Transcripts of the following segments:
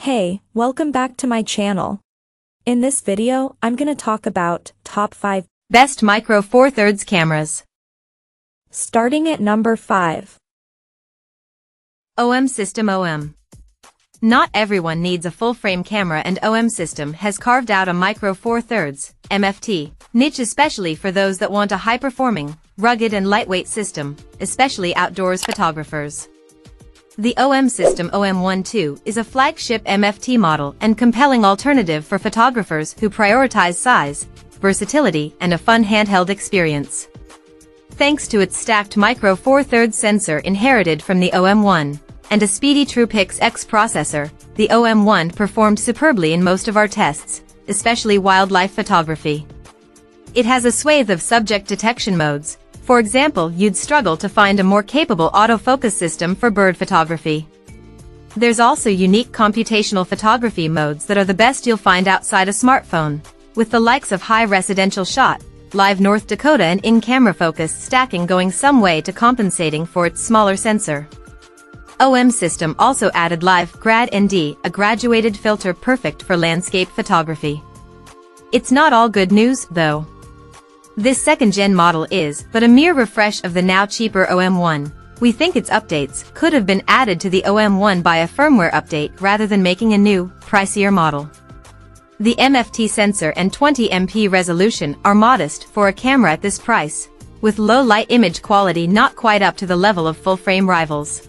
Hey, welcome back to my channel. In this video, I'm gonna talk about top 5 best micro four thirds cameras. Starting at number 5. OM System OM. Not everyone needs a full-frame camera, and OM System has carved out a micro four thirds (MFT) niche especially for those that want a high-performing, rugged and lightweight system, especially outdoors photographers. The OM System OM12 is a flagship MFT model and compelling alternative for photographers who prioritize size, versatility, and a fun handheld experience. Thanks to its stacked micro four thirds sensor inherited from the OM1, and a speedy TruePix X processor, the OM1 performed superbly in most of our tests, especially wildlife photography. It has a swathe of subject detection modes. For example, you'd struggle to find a more capable autofocus system for bird photography. There's also unique computational photography modes that are the best you'll find outside a smartphone, with the likes of high residential shot, live North Dakota and in-camera focus stacking going some way to compensating for its smaller sensor. OM System also added live Grad ND, a graduated filter perfect for landscape photography. It's not all good news, though. This second-gen model is but a mere refresh of the now cheaper OM1. We think its updates could have been added to the OM1 by a firmware update rather than making a new, pricier model. The MFT sensor and 20MP resolution are modest for a camera at this price, with low light image quality not quite up to the level of full-frame rivals.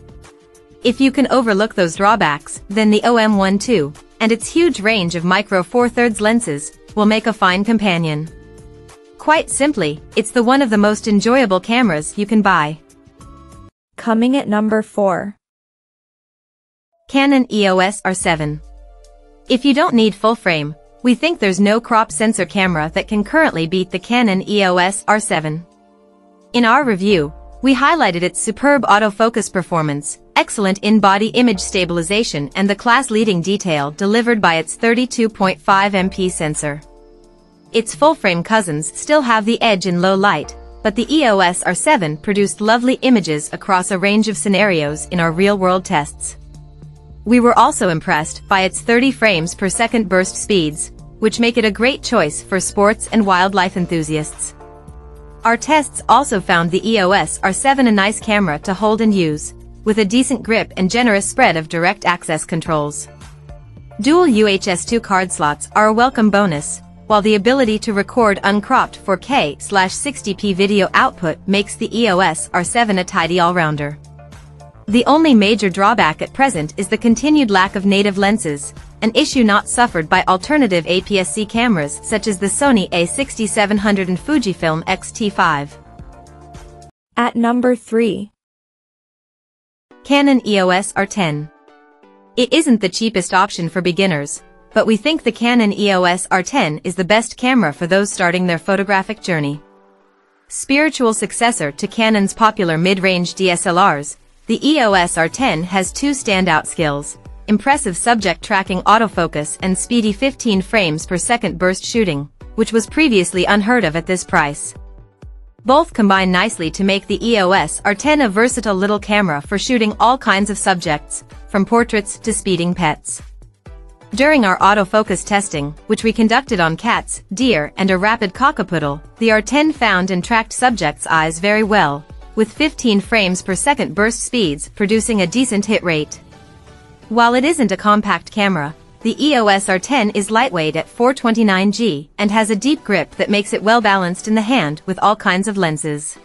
If you can overlook those drawbacks, then the OM12, and its huge range of micro four thirds lenses, will make a fine companion. Quite simply, it's one of the most enjoyable cameras you can buy. Coming at number 4. Canon EOS R7. If you don't need full frame, we think there's no crop sensor camera that can currently beat the Canon EOS R7. In our review, we highlighted its superb autofocus performance, excellent in-body image stabilization, and the class-leading detail delivered by its 32.5 MP sensor. Its full-frame cousins still have the edge in low light, but the EOS R7 produced lovely images across a range of scenarios in our real-world tests. We were also impressed by its 30 frames per second burst speeds, which make it a great choice for sports and wildlife enthusiasts. Our tests also found the EOS R7 a nice camera to hold and use, with a decent grip and generous spread of direct access controls. Dual UHS-2 card slots are a welcome bonus, while the ability to record uncropped 4K/60p video output makes the EOS R7 a tidy all-rounder. The only major drawback at present is the continued lack of native lenses, an issue not suffered by alternative APS-C cameras such as the Sony A7R V and Fujifilm X-T5. At number 3. Canon EOS R10. It isn't the cheapest option for beginners, but we think the Canon EOS R10 is the best camera for those starting their photographic journey. Spiritual successor to Canon's popular mid-range DSLRs, the EOS R10 has two standout skills: impressive subject tracking autofocus and speedy 15 frames per second burst shooting, which was previously unheard of at this price. Both combine nicely to make the EOS R10 a versatile little camera for shooting all kinds of subjects, from portraits to speeding pets. During our autofocus testing, which we conducted on cats, deer, and a rapid cockapoodle, the R10 found and tracked subjects' eyes very well, with 15 frames per second burst speeds producing a decent hit rate. While it isn't a compact camera, the EOS R10 is lightweight at 429 g and has a deep grip that makes it well balanced in the hand with all kinds of lenses.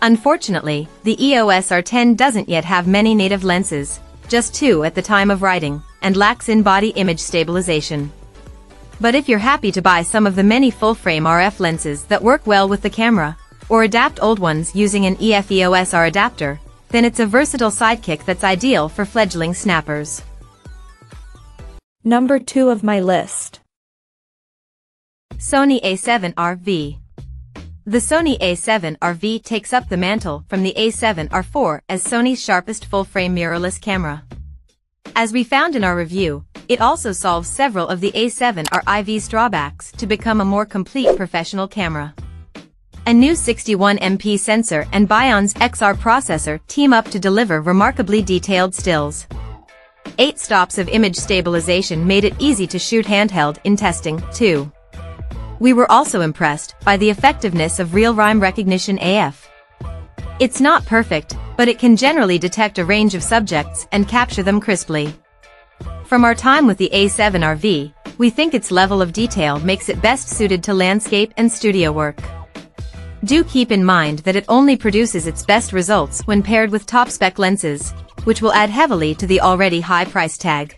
Unfortunately, the EOS R10 doesn't yet have many native lenses, just 2 at the time of writing, and lacks in-body image stabilization. But if you're happy to buy some of the many full-frame RF lenses that work well with the camera, or adapt old ones using an EF-EOS R adapter, then it's a versatile sidekick that's ideal for fledgling snappers. Number 2 of my list. Sony A7 IV. The Sony A7 IV takes up the mantle from the A7R IV as Sony's sharpest full-frame mirrorless camera. As we found in our review, it also solves several of the A7R IV's drawbacks to become a more complete professional camera. A new 61MP sensor and Bion's XR processor team up to deliver remarkably detailed stills. 8 stops of image stabilization made it easy to shoot handheld in testing, too. We were also impressed by the effectiveness of real-time recognition AF. It's not perfect, but it can generally detect a range of subjects and capture them crisply. From our time with the A7R V, we think its level of detail makes it best suited to landscape and studio work. Do keep in mind that it only produces its best results when paired with top-spec lenses, which will add heavily to the already high price tag.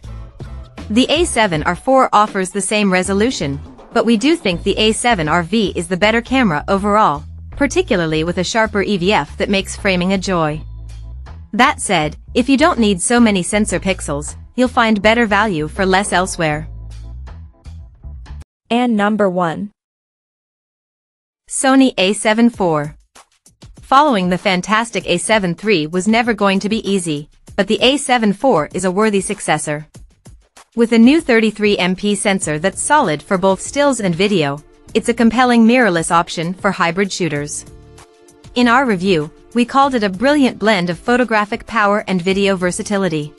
The A7R IV offers the same resolution, but we do think the A7R V is the better camera overall, particularly with a sharper EVF that makes framing a joy. That said, if you don't need so many sensor pixels, you'll find better value for less elsewhere. And number 1. Sony A7 IV. Following the fantastic A7 III was never going to be easy, but the A7 IV is a worthy successor. With a new 33MP sensor that's solid for both stills and video, it's a compelling mirrorless option for hybrid shooters. In our review, we called it a brilliant blend of photographic power and video versatility.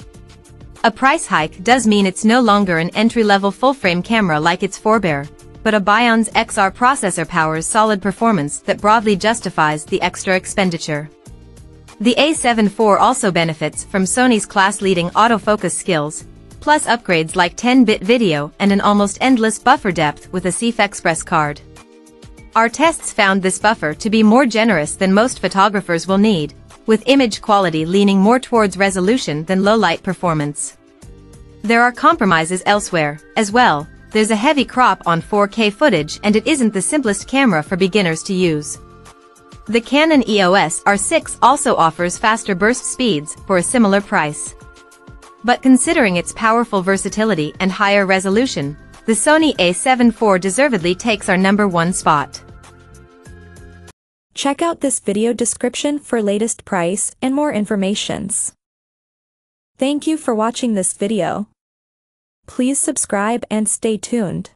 A price hike does mean it's no longer an entry-level full-frame camera like its forebear, but a Bion's XR processor powers solid performance that broadly justifies the extra expenditure. The A7 IV also benefits from Sony's class-leading autofocus skills, plus upgrades like 10-bit video and an almost endless buffer depth with a CF Express card. Our tests found this buffer to be more generous than most photographers will need, with image quality leaning more towards resolution than low-light performance. There are compromises elsewhere, as well. There's a heavy crop on 4K footage and it isn't the simplest camera for beginners to use. The Canon EOS R6 also offers faster burst speeds for a similar price. But considering its powerful versatility and higher resolution, the Sony A7 IV deservedly takes our number 1 spot. Check out this video description for latest price and more informations. Thank you for watching this video. Please subscribe and stay tuned.